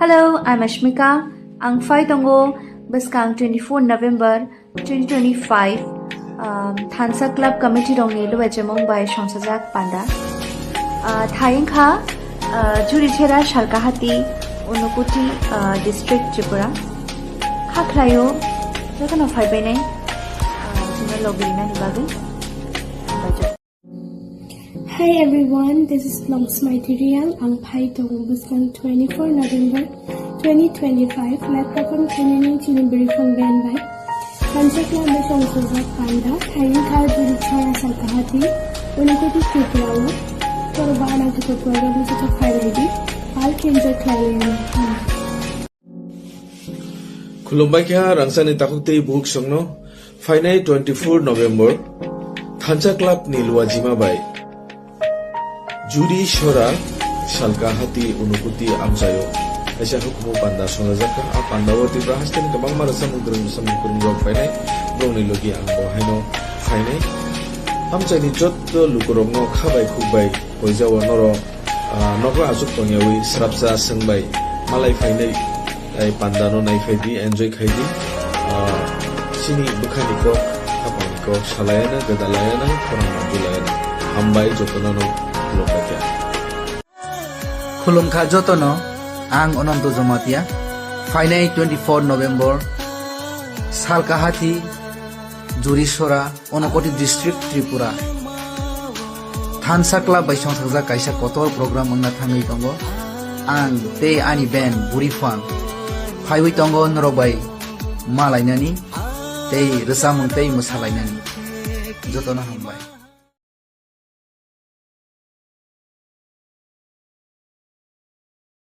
Hello, I'm Ashmika. Ang Phytongo Juricharra 24 November 2025 Thansa Club Committee rongni luwajamong by Shangsajak Panda. Thayengkha Juricharra Salka Hatio Unukuti District Tripura. Khaklayo jotono phaibainai jinga logirina hibagi. Hi everyone, this is Vlogs Material ang Phytongo Juricharra 24 November 2025 Laptopang Kanini Bwrwiphang Band by Thansa Club Shangsajak Panda Thayengkha Juricharra Salka Hatio Unukuti Tripura Korba ang program sa Friday Al Kenja Klaiyan Khulumbai kya rangsani takukte book songno Finai 24 November Thansa Club ni luwajima bai Juricharra Salka Hatio unukuti amsayo Asia hukumu panda sonajaka a pandawati brahastin kamang marasam udrung samukun rok Finai brong ni logi angbo haino Finai amsani jotto lukurongno khabai khukbai hoijawo noro nokra asuk tongyawi srapsa sengbai malai Finai ai pandano nai faidi enjoy khaidi sini bukhani ko apani ko salayana gadalayana korona dulayana hambai jotono lokakya khulumkha jotono ang ononto jomatia Finai 24 November Salka Hatio Juricharra Onokoti District Tripura Thansa Club by Shangsajak kaisa kotor program mangna thangui tongo ang te ani band Bwrwiphang Phytongo norobai malainani tei resamung tei musalainani jotono hambai